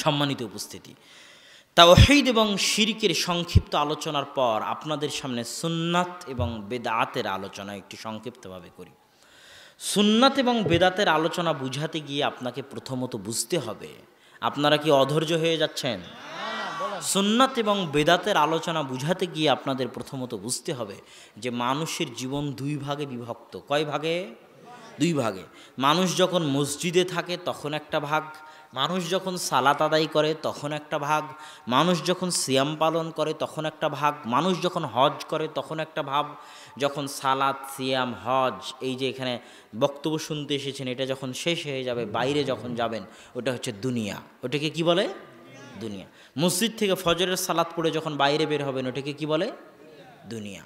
সম্মানিত উপস্থিতি, তাওহীদ এবং শিরকের সংক্ষিপ্ত আলোচনার পর আপনাদের সামনে সুন্নাত এবং বেদাতের আলোচনা একটু সংক্ষিপ্তভাবে করি। সুন্নাত এবং বেদাতের আলোচনা বুঝাতে গিয়ে আপনাকে প্রথমত বুঝতে হবে, আপনারা কি অধৈর্য হয়ে যাচ্ছেন? সুন্নাত এবং বেদাতের আলোচনা বুঝাতে গিয়ে আপনাদের প্রথমত বুঝতে হবে যে মানুষের জীবন দুই ভাগে বিভক্ত। কয় ভাগে? দুই ভাগে। মানুষ যখন মসজিদে থাকে তখন একটা ভাগ, মানুষ যখন সালাত আদায় করে তখন একটা ভাগ, মানুষ যখন সিয়াম পালন করে তখন একটা ভাগ, মানুষ যখন হজ করে তখন একটা ভাব। যখন সালাত, সিয়াম, হজ, এই যে এখানে বক্তব্য শুনতে এসেছেন, এটা যখন শেষ হয়ে যাবে, বাইরে যখন যাবেন, ওটা হচ্ছে দুনিয়া। ওটাকে কি বলে? দুনিয়া। মসজিদ থেকে ফজরের সালাত পড়ে যখন বাইরে বের হবেন, ওটাকে কি বলে? দুনিয়া।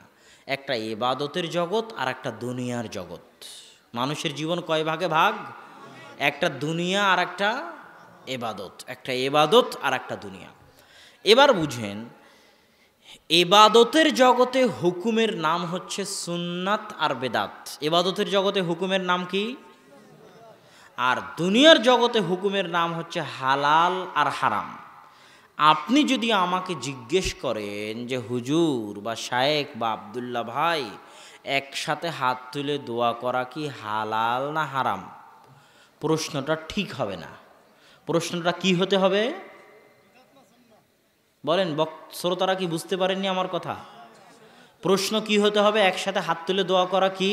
একটা ইবাদতের জগৎ আর একটা দুনিয়ার জগৎ। মানুষের জীবন কয় ভাগে ভাগ? একটা দুনিয়া আর একটা এবাদত, একটা এবাদত আর একটা দুনিয়া। এবার বুঝেন, এবাদতের জগতে হুকুমের নাম হচ্ছে সুন্নাত আর বেদাত। এবাদতের জগতে হুকুমের নাম কি? আর দুনিয়ার জগতে হুকুমের নাম হচ্ছে হালাল আর হারাম। আপনি যদি আমাকে জিজ্ঞেস করেন যে হুজুর বা শায়েখ বা আব্দুল্লাহ ভাই, একসাথে হাত তুলে দোয়া করা কি হালাল না হারাম, প্রশ্নটা ঠিক হবে না। প্রশ্নটা কি হতে হবে বলেন? শ্রোতারা কি বুঝতে পারেননি আমার কথা? প্রশ্ন কি হতে হবে? একসাথে হাত তুলে দোয়া করা কি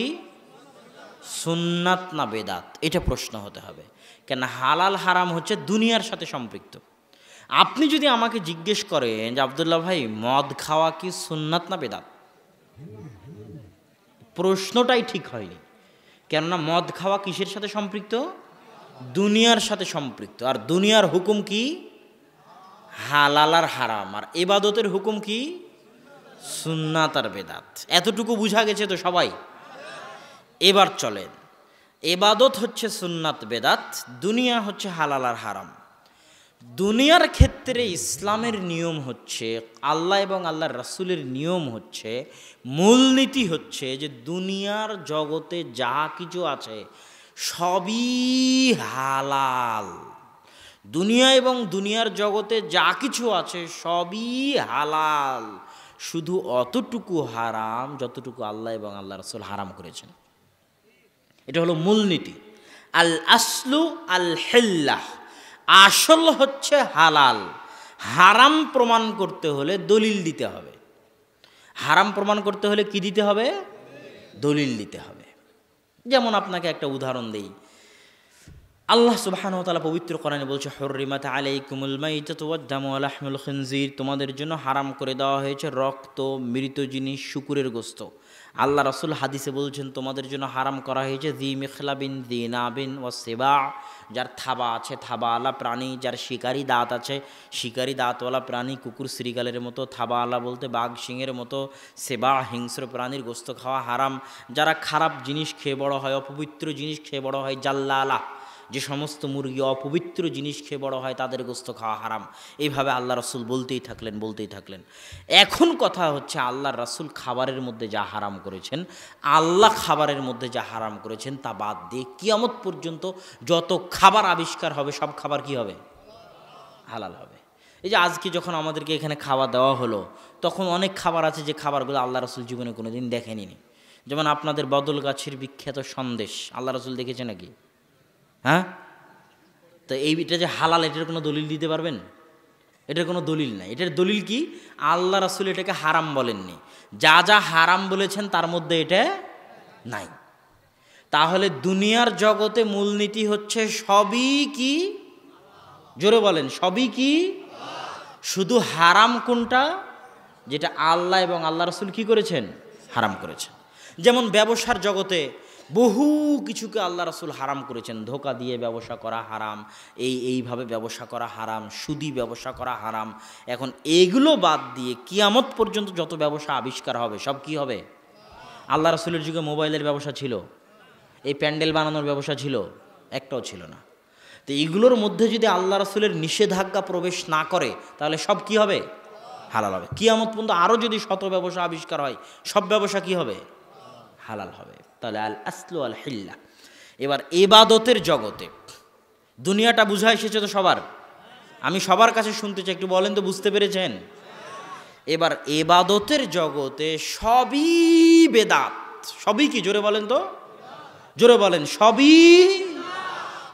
সুন্নাত না বেদাত, এটা প্রশ্ন হতে হবে। কেন? হালাল হারাম হচ্ছে দুনিয়ার সাথে সম্পৃক্ত। আপনি যদি আমাকে জিজ্ঞেস করেন যে আব্দুল্লাহ ভাই, মদ খাওয়া কি সুন্নাত না বেদাত, প্রশ্নটাই ঠিক হয়নি। কেননা মদ খাওয়া কিসের সাথে সম্পৃক্ত? দুনিয়ার সাথে সম্পৃক্ত। আর দুনিয়ার হুকুম কি? হালাল আর হারাম। আর ইবাদতের হুকুম কি? সুন্নাত আর বেদাত। এতটুকু বুঝা গেছে তো সবাই? এবার চলেন, ইবাদত হচ্ছে সুন্নাত বেদাত, দুনিয়া হচ্ছে হালাল আর হারাম। দুনিয়ার ক্ষেত্রে ইসলামের নিয়ম হচ্ছে, আল্লাহ এবং আল্লাহর রাসূলের নিয়ম হচ্ছে, মূলনীতি হচ্ছে যে দুনিয়ার জগতে যা কিছু আছে সবই হালাল। দুনিয়া এবং দুনিয়ার জগতে যা কিছু আছে সবই হালাল, শুধু অতটুকু হারাম যতটুকু আল্লাহ এবং আল্লাহ রাসূল হারাম করেছেন। এটা হলো মূলনীতি। আল আসলু আল হিল্লাহ, আসল হচ্ছে হালাল। হারাম প্রমাণ করতে হলে দলিল দিতে হবে। হারাম প্রমাণ করতে হলে কি দিতে হবে? দলিল দিতে হবে। যেমন আপনাকে একটা উদাহরণ দেই। আল্লাহ সুবহানাহু ওয়া তাআলা পবিত্র কোরআনে বলছে, হুররিমাত আলাইকুমুল মাইতাতু ওয়াদ-দামু ওয়া লাহমুল খিনজির, তোমাদের জন্য হারাম করে দেওয়া হয়েছে রক্ত, মৃত জিনিস, শূকরের গোশত। আল্লাহ রাসূল হাদিসে বলছেন, তোমাদের জন্য হারাম করা হয়েছে জি মিখলাবিন, জি নাবিন ওয়া সিবা, যার থাবা আছে, থাবাওয়ালা প্রাণী, যার শিকারি দাঁত আছে, শিকারি দাঁতওয়ালা প্রাণী, কুকুর শ্রীগালের মতো, থাবাওয়ালা বলতে বাঘ সিংহের মতো, সেবা হিংস্র প্রাণীর গোশত খাওয়া হারাম। যারা খারাপ জিনিস খেয়ে বড় হয়, অপবিত্র জিনিস খেয়ে বড় হয়, জাল্লালা, যে সমস্ত মুরগি অপবিত্র জিনিস খেয়ে বড় হয় তাদের গোশত খাওয়া হারাম। এইভাবে আল্লাহ রাসূল বলতেই থাকলেন। এখন কথা হচ্ছে, আল্লাহর রাসূল খাবারের মধ্যে যা হারাম করেছেন, আল্লাহ খাবারের মধ্যে যা হারাম করেছেন তা বাদ দিয়ে কিয়ামত পর্যন্ত যত খাবার আবিষ্কার হবে সব খাবার কি হবে? হালাল হবে। এই যে আজকে যখন আমাদেরকে এখানে খাওয়া দেওয়া হলো, তখন অনেক খাবার আছে যে খাবারগুলো আল্লাহ রাসূল জীবনে কোনো দিন দেখেনি। যেমন আপনাদের বদল গাছের বিখ্যাত সন্দেশ, আল্লাহ রাসূল দেখেছে নাকি? হ্যাঁ? তো এইটা যে হালাল, এটার কোনো দলিল দিতে পারবেন? এটার কোনো দলিল নাই। এটার দলিল কি? আল্লাহ রাসূল এটাকে হারাম বলেননি, যা যা হারাম বলেছেন তার মধ্যে এটা নাই। তাহলে দুনিয়ার জগতে মূলনীতি হচ্ছে সবই কি? জোরে বলেন, সবই কি? শুধু হারাম কোনটা? যেটা আল্লাহ এবং আল্লাহ রাসূল কি করেছেন? হারাম করেছেন। যেমন ব্যবসার জগতে বহু কিছুকে আল্লাহ রাসূল হারাম করেছেন। ধোঁকা দিয়ে ব্যবসা করা হারাম, এইভাবে ব্যবসা করা হারাম, সুদি ব্যবসা করা হারাম। এখন এগুলো বাদ দিয়ে কিয়ামত পর্যন্ত যত ব্যবসা আবিষ্কার হবে সব কি হবে? আল্লাহ রাসূলের যুগে মোবাইলের ব্যবসা ছিল, এই প্যান্ডেল বানানোর ব্যবসা ছিল? একটাও ছিল না। তো এইগুলোর মধ্যে যদি আল্লাহ রাসূলের নিষেধাজ্ঞা প্রবেশ না করে তাহলে সব কি হবে? হালাল হবে। কিয়ামত পর্যন্ত আরও যদি শত ব্যবসা আবিষ্কার হয়, সব ব্যবসা কি হবে? হালাল হবে। তাহলে আল আসলু আল হিল্লা। এবার ইবাদতের জগতে দুনিয়াটা বুঝা এসেছে তো সবার? আমি সবার কাছে শুনতে চাই, একটু বলেন তো বুঝতে পেরেছেন? এবার এবাদতের জগতে সবই বেদাত। সবই কি? জোরে বলেন তো, জোরে বলেন। সবই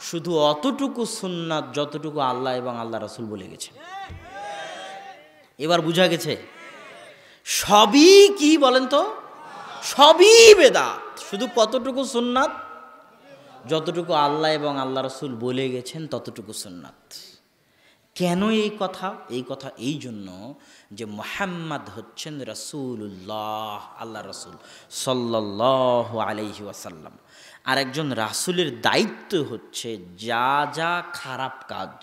শুধু অতটুকু সুন্নাত যতটুকু আল্লাহ এবং আল্লাহ রাসূল বলে গেছেন। এবার বুঝা গেছে সবই কি বলেন তো? সবই বেদাত, শুধু কতটুকু সুন্নাত? যতটুকু আল্লাহ এবং আল্লাহ রাসূল বলে গেছেন ততটুকু সুন্নাত। কেন এই কথা? এই কথা এই জন্য যে মুহাম্মদ হচ্ছেন রাসূলুল্লাহ, আল্লাহ রাসূল সাল্লাল্লাহু আলাইহি ওয়াসাল্লাম। আর একজন রাসূলের দায়িত্ব হচ্ছে যা যা খারাপ কাজ,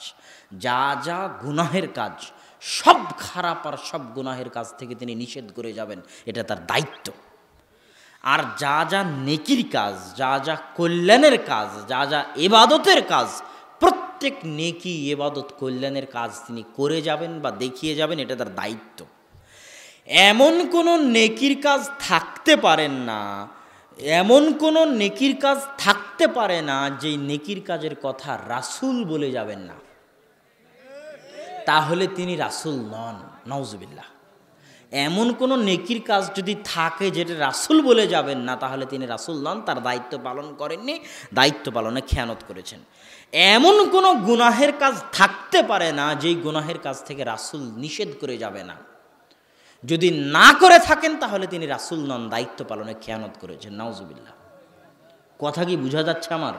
যা যা গুনাহের কাজ, সব খারাপ আর সব গুনাহের কাজ থেকে তিনি নিষেধ করে যাবেন, এটা তার দায়িত্ব। আর যা যা নেকির কাজ, যা যা কল্যাণের কাজ, যা যা ইবাদতের কাজ, প্রত্যেক নেকি ইবাদত কল্যাণের কাজ তিনি করে যাবেন বা দেখিয়ে যাবেন, এটা তার দায়িত্ব। এমন কোনো নেকির কাজ থাকতে পারেন না, এমন কোনো নেকির কাজ থাকতে পারে না যেই নেকির কাজের কথা রাসূল বলে যাবেন না, তাহলে তিনি রাসূল নন। নাউজুবিল্লাহ। এমন কোনো নেকির কাজ যদি থাকে যেটা রাসূল বলে যাবেন না, তাহলে তিনি রাসূল নন, তার দায়িত্ব পালন করেননি, দায়িত্ব পালনে খেয়ানত করেছেন। এমন কোনো গুনাহের কাজ থাকতে পারে না যেই গুনাহের কাজ থেকে রাসূল নিষেধ করে যাবে না। যদি না করে থাকেন তাহলে তিনি রাসূল নন, দায়িত্ব পালনে খেয়ানত করেছেন। নাউজুবিল্লাহ। কথা কি বোঝা যাচ্ছে আমার?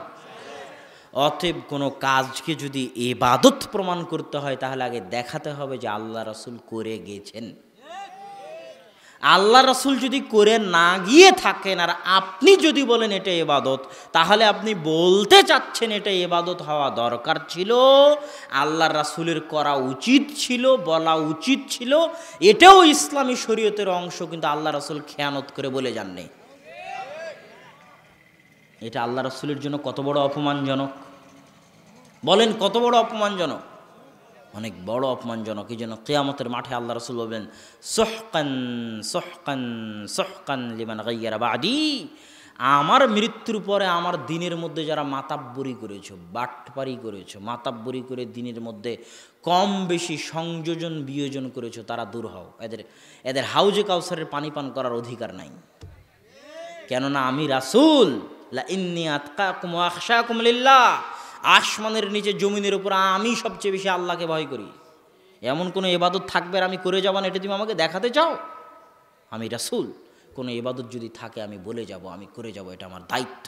অতএব কোনো কাজকে যদি ইবাদত প্রমাণ করতে হয় তাহলে আগে দেখাতে হবে যে আল্লাহ রাসূল করে গেছেন। আল্লাহ রাসূল যদি করে না গিয়ে থাকেন আর আপনি যদি বলেন এটা ইবাদত, তাহলে আপনি বলতে চাচ্ছেন এটা ইবাদত হওয়া দরকার ছিল, আল্লাহ রাসূলের করা উচিত ছিল, বলা উচিত ছিল, এটাও ইসলামী শরীয়তের অংশ, কিন্তু আল্লাহ রাসূল খেয়ানত করে বলে যাননি। এটা আল্লাহ রাসূলের জন্য কত বড় অপমানজনক বলেন, কত বড় অপমানজনক? অনেক বড় অপমানজনক। এই জন্য কিয়ামতের মাঠে আল্লাহ রাসূল বলবেন, সুহকান সুহকান সুহকান লিমান গায়্যারা বাদি। আমার মৃত্যুর পরে আমার দিনের মধ্যে যারা মাতাব্বরি করেছো, বাটপারি করেছো, মাতাব্বরি করে দিনের মধ্যে কম বেশি সংযোজন বিয়োজন করেছো, তারা দূর হও। এদের হাউজে কাউসারের পানি পান করার অধিকার নাই। কেননা আমি রাসূল, লা ইন্নী আতকাকুম ওয়া আখশাকুম লিল্লাহ, আসমানের নিচে জমিনের উপর আমি সবচেয়ে বেশি আল্লাহকে ভয় করি। এমন কোনো ইবাদত থাকবে আর আমি করে যাব না, এটা তুমি আমাকে দেখাতে চাও? আমি রাসূল, কোনো ইবাদত যদি থাকে আমি বলে যাব, আমি করে যাব, এটা আমার দায়িত্ব।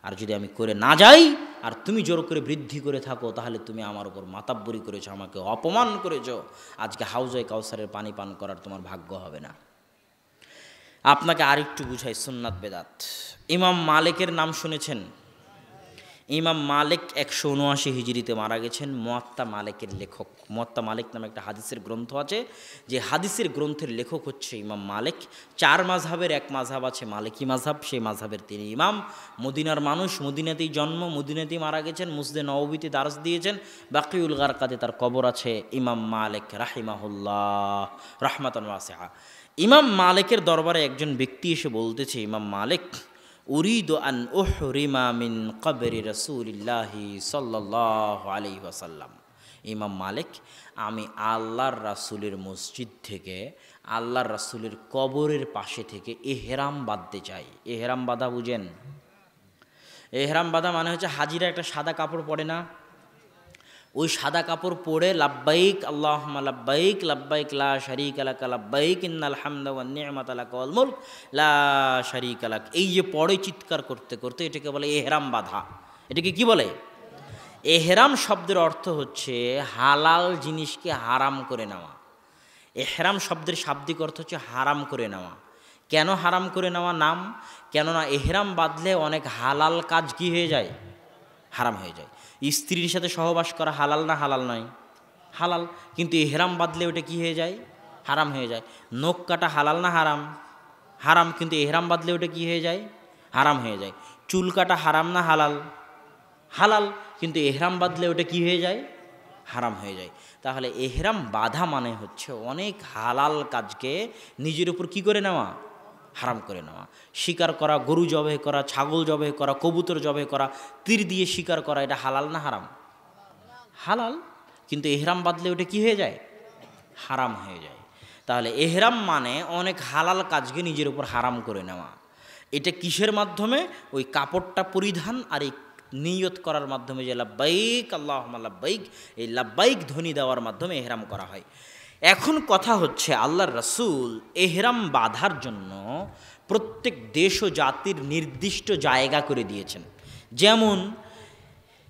আর যদি আমি করে না যাই আর তুমি জোর করে বৃদ্ধি করে থাকো, তাহলে তুমি আমার উপর মাতাব্বরি করেছো, আমাকে অপমান করেছো। আজকে হাউজে কাউসারের পানি পান করার তোমার ভাগ্য হবে না। আপনাকে আরেকটু বুঝাই সুন্নাত বেদাত। ইমাম মালিকের নাম শুনেছেন? ইমাম মালিক 179 হিজরিতে মারা গেছেন। মুয়াত্তা মালিকের লেখক। মুয়াত্তা মালিক নামে একটা হাদিসের গ্রন্থ আছে, যে হাদিসের গ্রন্থের লেখক হচ্ছে ইমাম মালিক। 4 মাযহাবের এক মাযহাব আছে মালিকি মাযহাব, সেই মাযহাবের তিনি ইমাম। মদিনার মানুষ, মদিনাতেই জন্ম, মদিনাতেই মারা গেছেন। মসজিদে নববীতে দারস দিয়েছেন। বাকিউল গারকাতে তার কবর আছে। ইমাম মালিক রাহিমাহুল্লাহ রাহমাতান ওয়াসিআ। ইমাম মালিকের দরবারে একজন ব্যক্তি এসে বলতেছে, ইমাম মালিক, উরিদু আন উহরিমা মিন কবরি রাসূলিল্লাহি সাল্লাল্লাহু আলাইহি ওয়াসাল্লাম। ইমাম মালিক, আমি আল্লাহর রাসূলের মসজিদ থেকে, আল্লাহর রাসূলের কবরের পাশে থেকে ইহরাম বাঁধতে চাই। ইহরাম বাঁধা বুঝেন? ইহরাম বাঁধা মানে হচ্ছে হাজিরা একটা সাদা কাপড় পরে না, ওই সাদা কাপড় পরে লাব্বাইক আল্লাহুম্মা লাব্বাইক লাব্বাইক লা শারীকা লাক লাব্বাইক ইন্নাল হামদা ওয়ান নি'মাতা লাক ওয়াল মুলক লা শারীকা লাক, এই যে পড়ে চিৎকার করতে করতে, এটাকে বলে ইহরাম বাঁধা। এটাকে কি বলে? ইহরাম শব্দের অর্থ হচ্ছে হালাল জিনিসকে হারাম করে নেওয়া। ইহরাম শব্দের শাব্দিক অর্থ হচ্ছে হারাম করে নেওয়া। কেন হারাম করে নেওয়া নাম? কেননা ইহরাম বাঁধলে অনেক হালাল কাজ কি হয়ে যায়? হারাম হয়ে যায়। স্ত্রীর সাথে সহবাস করা হালাল না হালাল নয়? হালাল। কিন্তু ইহরাম বাঁধলে ওটা কি হয়ে যায়? হারাম হয়ে যায়। নখ কাটা হালাল না হারাম? হারাম। কিন্তু ইহরাম বাঁধলে ওটা কি হয়ে যায়? হারাম হয়ে যায়। চুল কাটা হারাম না হালাল? হালাল। কিন্তু ইহরাম বাঁধলে ওটা কি হয়ে যায়? হারাম হয়ে যায়। তাহলে ইহরাম বাঁধা মানে হচ্ছে অনেক হালাল কাজকে নিজের উপর কি করে নেওয়া? হারাম করে নেওয়া। শিকার করা, গরু জবাই করা, ছাগল জবাই করা, কবুতর জবাই করা, তীর দিয়ে শিকার করা, এটা হালাল না হারাম? হালাল। কিন্তু এহরাম বাঁধলে ওটা কি হয়ে যায়? হারাম হয়ে যায়। তাহলে এহরাম মানে অনেক হালাল কাজকে নিজের উপর হারাম করে নেওয়া। এটা কিসের মাধ্যমে? ওই কাপড়টা পরিধান আর এই নিয়ত করার মাধ্যমে, যে লাব্বাইক আল্লাহুম্মা লাব্বাইক, এই লাব্বাইক ধ্বনি দেওয়ার মাধ্যমে এহরাম করা হয়। এখন কথা হচ্ছে, আল্লাহর রাসূল এহরাম বাঁধার জন্য প্রত্যেক দেশ ও জাতির নির্দিষ্ট জায়গা করে দিয়েছেন। যেমন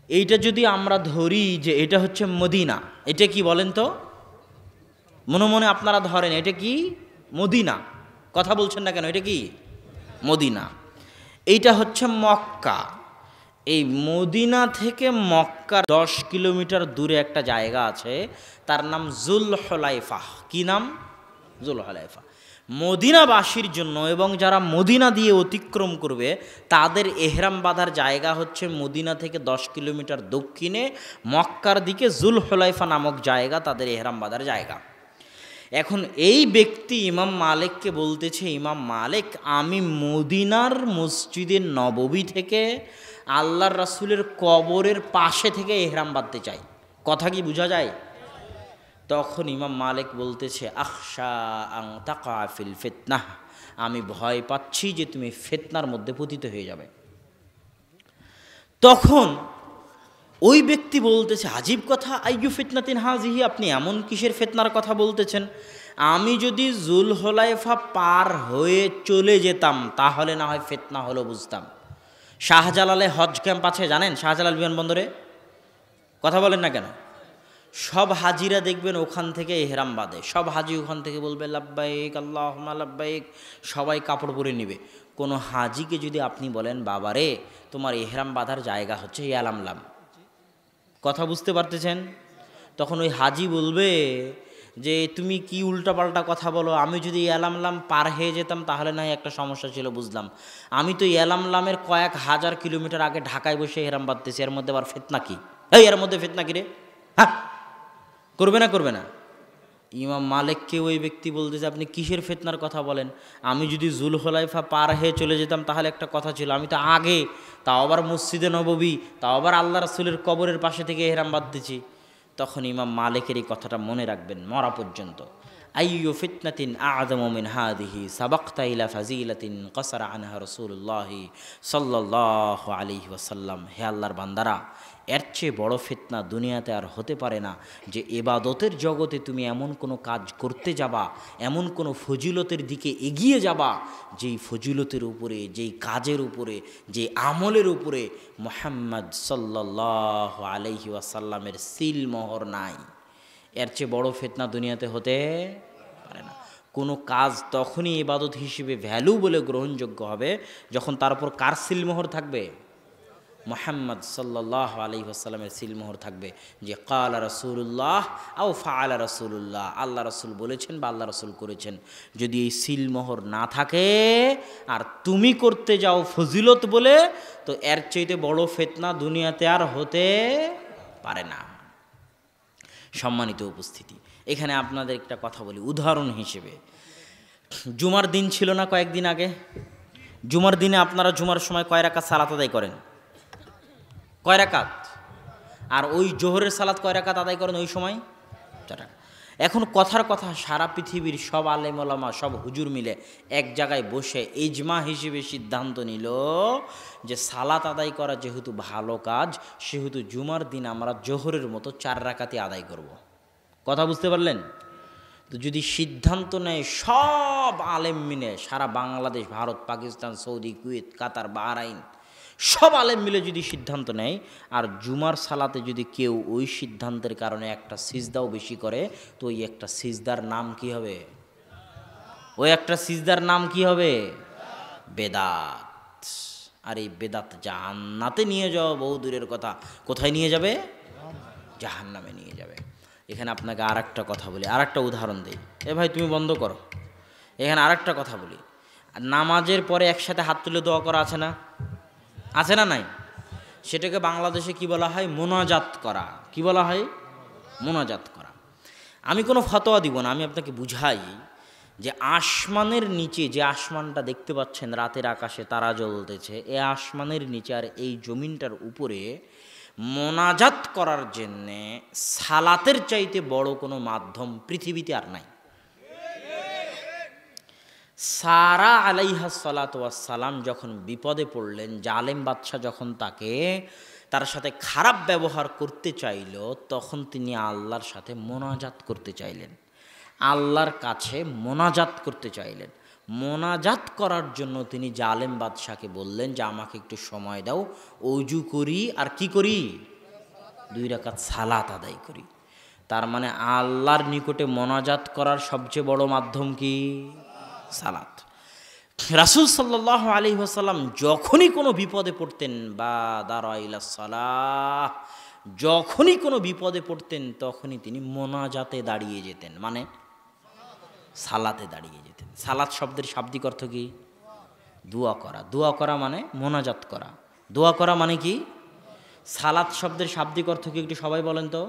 এইটা যদি আমরা ধরি যে এটা হচ্ছে মদিনা, এটা কি বলেন তো? মনে মনে আপনারা ধরেন এটা কি? মদিনা। কথা বলছেন না কেন? এটা কি মদিনা। এইটা হচ্ছে মক্কা। এই মদিনা থেকে মক্কা 10 কিলোমিটার দূরে একটা জায়গা আছে, তার নাম জুলহুলাইফা। কি নাম? জুলহুলাইফা। মদিনাবাসীর জন্য এবং যারা মদিনা দিয়ে অতিক্রম করবে তাদের এহরাম বাঁধার জায়গা হচ্ছে মদিনা থেকে 10 কিলোমিটার দক্ষিণে মক্কার দিকে জুলহুলাইফা নামক জায়গা তাদের এহরাম বাঁধার জায়গা। এখন এই ব্যক্তি ইমাম মালিককে বলতেছে, ইমাম মালিক, আমি মদিনার মসজিদের নববী থেকে আল্লাহর রাসূলের কবরের পাশে থেকে এহরাম বাঁধতে চাই। কথা কি বোঝা যায়? তখন ইমাম মালিক বলতেছে, আখশা আন তাকা ফিল ফিতনাহ, আমি ভয় পাচ্ছি যে তুমি ফিতনার মধ্যে পতিত হয়ে যাবে। তখন ওই ব্যক্তি বলতেছে, আজীব কথা, আইয়ু ফিতনাতিন হাজিহি, আপনি এমন কিসের ফিতনার কথা বলতেছেন? আমি যদি জুলহুলাইফা পার হয়ে চলে যেতাম তাহলে না হয় ফিতনা হলো বুঝতাম। শাহজালালে হজ ক্যাম্প আছে জানেন? শাহজালাল বিমানবন্দরে, কথা বলেন না কেন? সব হাজিরা দেখবেন ওখান থেকে এহরাম বাঁধে। সব হাজি ওখান থেকে বলবে লাব্বাইক আল্লাহুম্মা লাব্বাইক, সবাই কাপড় পরে নেবে। কোনো হাজিকে যদি আপনি বলেন, বাবারে তোমার এহরাম বাঁধার জায়গা হচ্ছে ইয়ালামলাম, কথা বুঝতে পারতেছেন? তখন ওই হাজি বলবে যে তুমি কি উল্টাপাল্টা কথা বলো, আমি যদি ইয়ালামলাম পার হয়ে যেতাম তাহলে নাই একটা সমস্যা ছিল বুঝলাম, আমি তো ইয়ালামলামের কয়েক হাজার কিলোমিটার আগে ঢাকায় বসে এহরাম বাঁধতেছি, এর মধ্যে আবার ফিতনা কি? এই এর মধ্যে ফিতনা কি রে? হ্যাঁ, করবে না করবে না? ইমাম মালিককে ওই ব্যক্তি বলতেছে, আপনি কিসের ফিতনার কথা বলেন? আমি যদি জুলহুলাইফা পার হয়ে চলে যেতাম তাহলে একটা কথা ছিল, আমি তো আগে, তাও আবার মসজিদে নববী, তাও আবার আল্লাহ রাসূলের কবরের পাশে থেকে এহরাম বাঁধতেছি। তখন ইমাম মালিকের এই কথাটা মনে রাখবেন মরা পর্যন্ত। আইয়ু ফিতনাতিন আ'যামু মিন হাযিহি সাবাকতা ইলা ফাজিলাতিন কাসারা আনহা রাসূলুল্লাহ সাল্লাল্লাহু আলাইহি ওয়াসাল্লাম। হে আল্লাহর বান্দারা, এর চেয়ে বড় ফিতনা দুনিয়াতে আর হতে পারে না যে ইবাদতের জগতে তুমি এমন কোনো কাজ করতে যাবা, এমন কোনো ফজিলতের দিকে এগিয়ে যাবা, যেই ফজিলতের উপরে, যেই কাজের উপরে, যে আমলের উপরে মুহাম্মদ সাল্লাল্লাহু আলাইহি ওয়াসাল্লামের সিল মোহর নাই। এর চেয়ে বড় ফিতনা দুনিয়াতে হতে পারে না। কোনো কাজ তখনই ইবাদত হিসেবে ভ্যালু বলে গ্রহণযোগ্য হবে যখন তার উপর কার সিলমোহর থাকবে? মুহাম্মদ সাল্লাল্লাহু আলাইহি ওয়াসাল্লামের সিলমোহর থাকবে, যে ক্বালা রাসূলুল্লাহ আও ফাআলা রাসূলুল্লাহ, আল্লাহ রাসূল বলেছেন বা আল্লাহ রাসূল করেছেন। যদি এই সিলমোহর না থাকে আর তুমি করতে যাও ফজিলত বলে, তো এর চাইতে বড় ফিতনা দুনিয়াতে আর হতে পারে না। সম্মানিত উপস্থিতি, এখানে আপনাদের একটা কথা বলি উদাহরণ হিসেবে। জুমার দিন ছিল না কয়েকদিন আগে? জুমার দিনে আপনারা জুমার সময় কয় রাকাত সালাত আদায় করেন? কয় রাকাত? আর ওই জোহরের সালাত কয় রাকাত আদায় করেন ওই সময়? 4 রাকাত। এখন কথার কথা, সারা পৃথিবীর সব আলেম ওলামা, সব হুজুর মিলে এক জায়গায় বসে ইজমা হিসেবে সিদ্ধান্ত নিল যে সালাত আদায় করা যেহেতু ভালো কাজ, সেহেতু জুমার দিন আমরা জোহরের মতো 4 রাকাতই আদায় করব। কথা বুঝতে পারলেন? তো যদি সিদ্ধান্ত নেয় সব আলেম মিলে, সারা বাংলাদেশ, ভারত, পাকিস্তান, সৌদি, কুয়েত, কাতার, বাহরাইন, সব আলেম মিলে যদি সিদ্ধান্ত নেয়, আর জুমার সালাতে যদি কেউ ওই সিদ্ধান্তের কারণে একটা সিজদাও বেশি করে, তো ওই একটা সিজদার নাম কি হবে? ওই একটা সিজদার নাম কি হবে? বেদাত। আর এই বেদাত জান্নাতে নিয়ে যাওয়া বহু দূরের কথা, কোথায় নিয়ে যাবে? জাহান্নামে নিয়ে যাবে। এখানে আপনাকে আর একটা কথা বলি, আর একটা উদাহরণ দিই। এ ভাই তুমি বন্ধ করো। এখানে আর একটা কথা বলি, নামাজের পরে একসাথে হাত তুলে দোয়া করা আছে না? আছে না নাই? সেটাকে বাংলাদেশে কি বলা হয়? মোনাজাত করা। কি বলা হয়? মোনাজাত করা। আমি কোনো ফতোয়া দিব না, আমি আপনাকে বুঝাই যে আসমানের নিচে, যে আসমানটা দেখতে পাচ্ছেন রাতের আকাশে তারা জ্বলতেছে, এই আসমানের নিচে আর এই জমিনটার উপরে মোনাজাত করার জন্যে সালাতের চাইতে বড় কোনো মাধ্যম পৃথিবীতে আর নাই। সারা আলাইহা সালাতু ওয়াস সালাম যখন বিপদে পড়লেন, জালেম বাদশাহ যখন তার সাথে খারাপ ব্যবহার করতে চাইল, তখন তিনি আল্লাহর সাথে মোনাজাত করতে চাইলেন, আল্লাহর কাছে মোনাজাত করতে চাইলেন। মোনাজাত করার জন্য তিনি জালেম বাদশাকে বললেন যে আমাকে একটু সময় দাও, অজু করি আর কি করি, 2 রাকাত সালাত আদায় করি। তার মানে আল্লাহর নিকটে মোনাজাত করার সবচেয়ে বড় মাধ্যম কি? সালাত। রাসূল সাল্লাল্লাহু আলাইহি ওয়াসাল্লাম যখনই কোনো বিপদে পড়তেন, বা দারাইলা সালাহ, যখনই কোনো বিপদে পড়তেন তখনই তিনি মোনাজাতে দাঁড়িয়ে যেতেন, মানে সালাতে দাঁড়িয়ে যেতেন। সালাত শব্দের শাব্দিক অর্থ কি? দোয়া করা। দোয়া করা মানে মোনাজাত করা। দোয়া করা মানে কি? সালাত শব্দের শাব্দিক অর্থ কি একটু সবাই বলেন তো?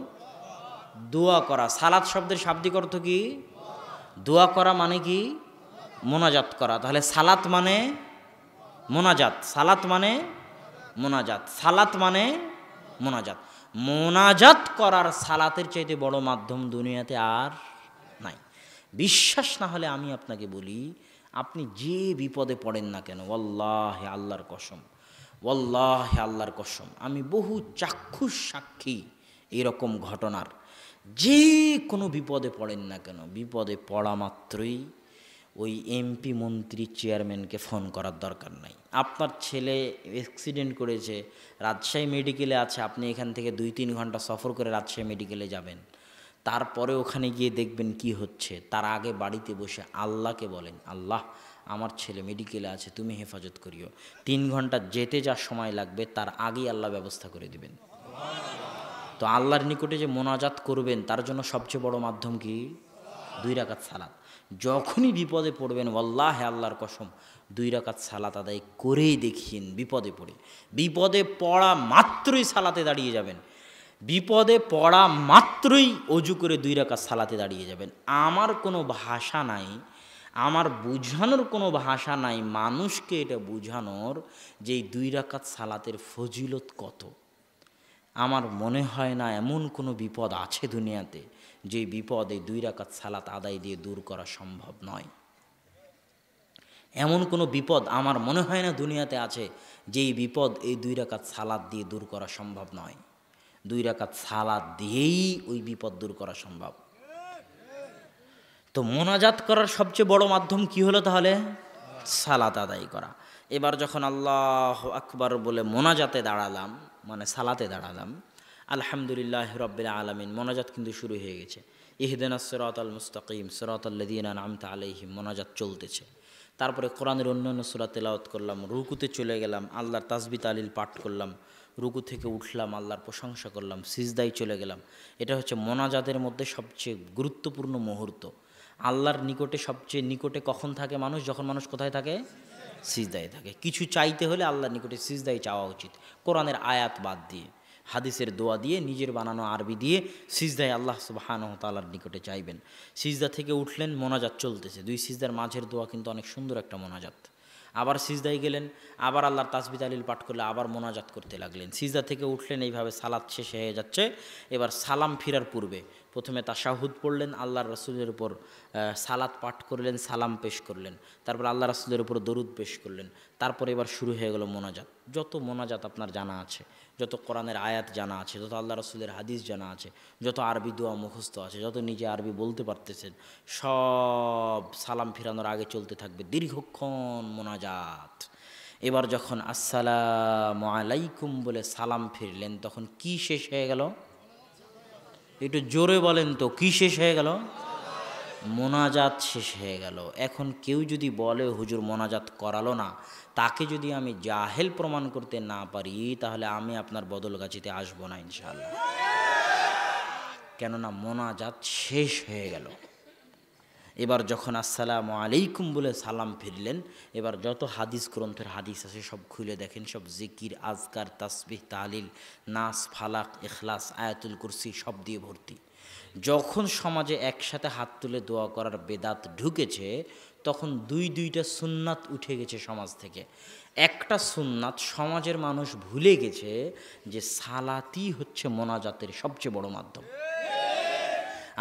দোয়া করা। সালাত শব্দের শাব্দিক অর্থ কি? দোয়া করা মানে কি? মোনাজাত করা। তাহলে সালাত মানে মোনাজাত, সালাত মানে মোনাজাত, সালাত মানে মোনাজাত। মোনাজাত করার সালাতের চাইতে বড় মাধ্যম দুনিয়াতে আর নাই। বিশ্বাস না হলে আমি আপনাকে বলি, আপনি যে বিপদে পড়েন না কেন, ওয়াল্লাহি আল্লাহর কসম, ওয়াল্লাহি আল্লাহর কসম, আমি বহু চাক্ষুষ সাক্ষী এরকম ঘটনার। যে কোনো বিপদে পড়েন না কেন, বিপদে পড়া মাত্রই ওই এমপি মন্ত্রী চেয়ারম্যানকে ফোন করার দরকার নাই। আপনার ছেলে অ্যাক্সিডেন্ট করেছে, রাজশাহী মেডিকেলে আছে, আপনি এখান থেকে 2-3 ঘন্টা সফর করে রাজশাহী মেডিকেলে যাবেন, তারপরে ওখানে গিয়ে দেখবেন কি হচ্ছে। তার আগে বাড়িতে বসে আল্লাহকে বলেন, আল্লাহ আমার ছেলে মেডিকেলে আছে, তুমি হেফাজত করিও। 3 ঘন্টা যেতে যা সময় লাগবে তার আগেই আল্লাহ ব্যবস্থা করে দিবেন। তো আল্লাহর নিকটে যে মোনাজাত করবেন তার জন্য সবচেয়ে বড় মাধ্যম কি? 2 রাকাত সালাত। যখনই বিপদে পড়বেন, ওয়াল্লাহি আল্লাহর কসম, 2 রাকাত সালাত আদায় করেই দেখিন। বিপদে পড়ে, বিপদে পড়া মাত্রই সালাতে দাঁড়িয়ে যাবেন, বিপদে পড়া মাত্রই অজু করে 2 রাকাত সালাতে দাঁড়িয়ে যাবেন। আমার কোনো ভাষা নাই, আমার বুঝানোর কোনো ভাষা নাই মানুষকে এটা বুঝানোর যে এই 2 রাকাত সালাতের ফজিলত কত। আমার মনে হয় না এমন কোনো বিপদ আছে দুনিয়াতে যে বিপদ এই 2 রাকাত সালাত আদায় দিয়ে দূর করা সম্ভব নয়। এমন কোনো বিপদ আমার মনে হয় না দুনিয়াতে আছে যেই বিপদ এই 2 রাকাত সালাত দিয়ে দূর করা সম্ভব নয়। 2 রাকাত সালাত দিয়েই ওই বিপদ দূর করা সম্ভব। তো মোনাজাত করার সবচেয়ে বড় মাধ্যম কি হলো তাহলে? সালাত আদায় করা। এবার যখন আল্লাহু আকবার বলে মোনাজাতে দাঁড়ালাম, মানে সালাতে দাঁড়ালাম, আলহামদুলিল্লাহ রাব্বিল আলামিন, মোনাজাত কিন্তু শুরু হয়ে গেছে। ইহদিনাস সিরাতাল মুস্তাকিম সিরাতাল লাযিনা আন'আমতা আলাইহিম, মোনাজাত চলতেছে। তারপরে কোরআনের অন্যান্য সূরা তেলাওয়াত করলাম, রুকুতে চলে গেলাম, আল্লাহর তাসবিহ তাহলিল পাঠ করলাম, রুকু থেকে উঠলাম, আল্লাহর প্রশংসা করলাম, সিজদায় চলে গেলাম। এটা হচ্ছে মোনাজাতের মধ্যে সবচেয়ে গুরুত্বপূর্ণ মুহূর্ত। আল্লাহর নিকটে সবচেয়ে নিকটে কখন থাকে মানুষ? যখন মানুষ কোথায় থাকে? সিজদায় থাকে। কিছু চাইতে হলে আল্লাহর নিকটে সিজদায় চাওয়া উচিত, কোরআনের আয়াত বাদ দিয়ে, হাদিসের দোয়া দিয়ে, নিজের বানানো আরবি দিয়ে সিজদায় আল্লাহ সুবহানাহু ওয়া তাআলার নিকটে চাইবেন। সিজদা থেকে উঠলেন, মোনাজাত চলতেছে, 2 সিজদার মাঝের দোয়া কিন্তু অনেক সুন্দর একটা মোনাজাত। আবার সিজদায় গেলেন, আবার আল্লাহর তাসবিহ তাহলিল পাঠ করলে আবার মোনাজাত করতে লাগলেন। সিজদা থেকে উঠলেন, এইভাবে সালাত শেষ হয়ে যাচ্ছে। এবার সালাম ফিরার পূর্বে প্রথমে তাশাহুদ পড়লেন, আল্লাহর রাসূলের উপর সালাত পাঠ করলেন, সালাম পেশ করলেন, তারপর আল্লাহ রাসূলের উপর দরুদ পেশ করলেন। তারপর এবার শুরু হয়ে গেল মোনাজাত। যত মোনাজাত আপনার জানা আছে, যত কোরআনের আয়াত জানা আছে, যত আল্লাহ রাসূলের হাদিস জানা আছে, যত আরবি দোয়া মুখস্থ আছে, যত নিজে আরবি বলতে পারতেছেন, সব সালাম ফিরানোর আগে চলতে থাকবে দীর্ঘক্ষণ মোনাজাত। এবার যখন আসসালামু আলাইকুম বলে সালাম ফিরলেন, তখন কি শেষ হয়ে গেল? একটু জোরে বলেন তো, কি শেষ হয়ে গেল? মোনাজাত শেষ হয়ে গেল। এখন কেউ যদি বলে হুজুর মোনাজাত করালো না, তাকে যদি আমি জাহেল প্রমাণ করতে না পারি, তাহলে আমি আপনার বদলগাছিতে আসবো না ইনশাআল্লাহ। কেননা মোনাজাত শেষ হয়ে গেল। এবার যখন আসসালামু আলাইকুম বলে সালাম ফিরলেন, এবার যত হাদিস গ্রন্থের হাদিস আছে সব খুলে দেখেন, সব জিকির, আজকার, তাসবিহ, তাহলিল, নাস, ফালাক, ইখলাস, আয়াতুল কুরসি সব দিয়ে ভর্তি। যখন সমাজে একসাথে হাত তুলে দোয়া করার বেদাত ঢুকেছে, তখন দুইটা সুন্নাত উঠে গেছে সমাজ থেকে। একটা সুন্নাত সমাজের মানুষ ভুলে গেছে যে সালাতই হচ্ছে মোনাজাতের সবচেয়ে বড় মাধ্যম।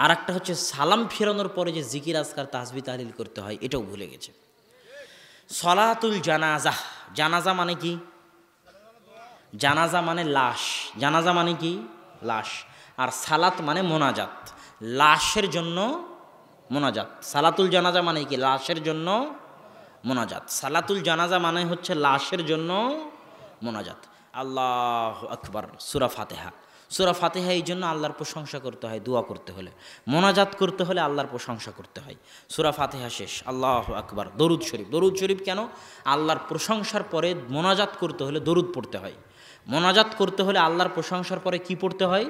আর একটা হচ্ছে সালাম ফেরানোর পরে যে জিকির আজকার তাসবিহ তাহলিল করতে হয়, এটাও ভুলে গেছে। সলাতুল জানাজা, জানাজা মানে কি? জানাজা মানে লাশ, জানাজা মানে কি? লাশ। আর সালাত মানে মোনাজাত, লাশের জন্য মোনাজাত। সালাতুল জানাজা মানে কি? লাশের জন্য মোনাজাত। সালাতুল জানাজা মানে হচ্ছে লাশের জন্য মোনাজাত। আল্লাহু আকবার। সূরা ফাতিহা, সূরা ফাতিহা এই জন্য আল্লাহর প্রশংসা করতে হয় দোয়া করতে হলে, মোনাজাত করতে হলে আল্লাহর প্রশংসা করতে হয়। সূরা ফাতিহা শেষ আল্লাহু আকবার। দরুদ শরীফ, দরুদ শরীফ কেন? আল্লাহর প্রশংসার পরে মোনাজাত করতে হলে দরুদ পড়তে হয়। মোনাজাত করতে হলে আল্লাহর প্রশংসার পরে কি পড়তে হয়?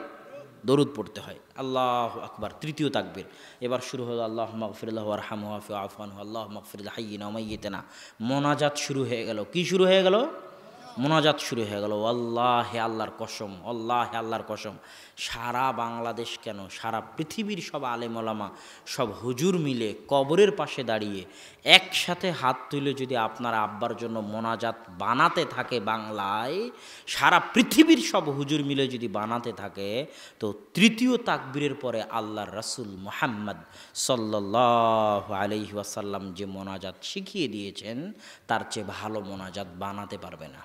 দরুদ পড়তে হয়। আল্লাহু আকবার। তৃতীয় তাকবীর। এবার শুরু হলো আল্লাহুম্মা গফিরলাহু ওয়ারহামহু ওয়াফু আনহু আল্লাহুম্মা গফির লিহাইয়িনা ওয়া মাইয়িতিনা। মোনাজাত শুরু হয়ে গেল। কি শুরু হয়ে গেল? মোনাজাত শুরু হয়ে গেল। আল্লাহে আল্লাহর কসম, আল্লাহে আল্লাহর কসম, সারা বাংলাদেশ কেন সারা পৃথিবীর সব আলেম ওলামা, সব হুজুর মিলে কবরের পাশে দাঁড়িয়ে একসাথে হাত তুলে যদি আপনার আব্বার জন্য মোনাজাত বানাতে থাকে বাংলায়, সারা পৃথিবীর সব হুজুর মিলে যদি বানাতে থাকে, তো তৃতীয় তাকবীরের পরে আল্লাহর রাসূল মুহাম্মদ সাল্লাল্লাহু আলাইহি ওয়াসাল্লাম যে মোনাজাত শিখিয়ে দিয়েছেন, তার চেয়ে ভালো মোনাজাত বানাতে পারবে না।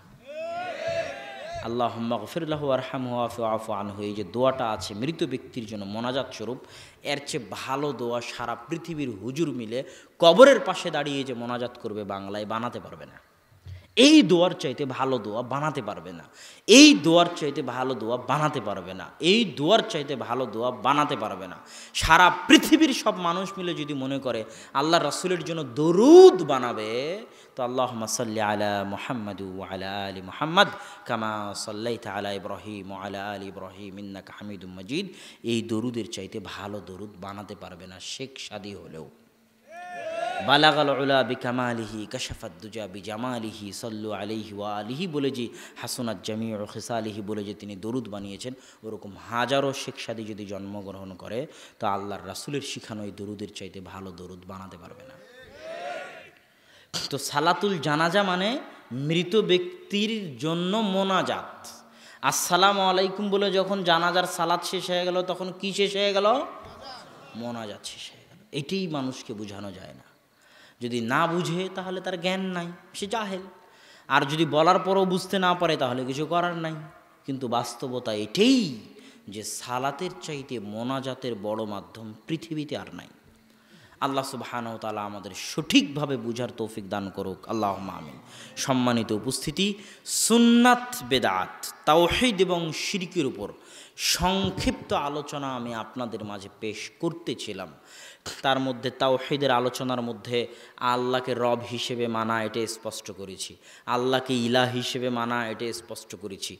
আল্লাহুম্মা গফিরলাহু ওয়ারহামহু ওয়াফু আনহু, এই যে দোয়াটা আছে মৃত ব্যক্তির জন্য মোনাজাত স্বরূপ, এর চেয়ে ভালো দোয়া সারা পৃথিবীর হুজুর মিলে কবরের পাশে দাঁড়িয়ে যে মোনাজাত করবে বাংলায়, বানাতে পারবে না। এই দোয়ার চাইতে ভালো দোয়া বানাতে পারবে না। এই দোয়ার চাইতে ভালো দোয়া বানাতে পারবে না। এই দোয়ার চাইতে ভালো দোয়া বানাতে পারবে না। সারা পৃথিবীর সব মানুষ মিলে যদি মনে করে আল্লাহ রাসূলের জন্য দরুদ বানাবে, তো আল্লাহুম্মা সাল্লি আলা মুহাম্মাদ ওয়া আলা আলি মুহাম্মাদ কামা সাল্লাইতা আলা ইব্রাহিম ওয়া আলা আলি ইব্রাহিম ইন্নাকা হামিদুম মাজিদ, এই দরুদের চাইতে ভালো দরুদ বানাতে পারবে না শেখ সাদী হলেও। বালাগাল উলা বিকামালিহি কাশাফাদ দুজা বিজামালিহি সাল্লু আলাইহি ওয়া আলিহি বলে যে হাসনাত জামিউ খিসালিহি বলে যে তিনি দরুদ বানিয়েছেন, ওরকম হাজারো শেখ সাদী যদি জন্মগ্রহণ করে, তো আল্লাহর রাসূলের শিখানো এই দরুদের চাইতে ভালো দরুদ বানাতে পারবে না। তো সালাতুল জানাজা মানে মৃত ব্যক্তির জন্য মোনাজাত। আসসালামু আলাইকুম বলে যখন জানাজার সালাত শেষ হয়ে গেল, তখন কি শেষ হয়ে গেল? মোনাজাত শেষ হয়ে গেল। এটাই মানুষকে বোঝানো যায় না। যদি না বুঝে তাহলে তার জ্ঞান নাই, সে জাহেল। আর যদি বলার পরও বুঝতে না পারে তাহলে কিছু করার নাই। কিন্তু বাস্তবতা এটাই যে সালাতের চাইতে মোনাজাতের বড় মাধ্যম পৃথিবীতে আর নাই। আল্লাহ সুবহানাহু ওয়া তাআলা আমাদের সঠিকভাবে বুঝার তৌফিক দান করুক, আল্লাহুম্মা আমিন। সম্মানিত উপস্থিতি, সুন্নাত বেদাত, তাওহীদ এবং শিরকের উপর সংক্ষিপ্ত আলোচনা আমি আপনাদের মাঝে পেশ করতেছিলাম। তার মধ্যে তাওহীদের আলোচনার মধ্যে আল্লাহকে রব হিসেবে মানা, এটা স্পষ্ট করেছি। আল্লাহকে ইলাহ হিসেবে মানা, এটা স্পষ্ট করেছি।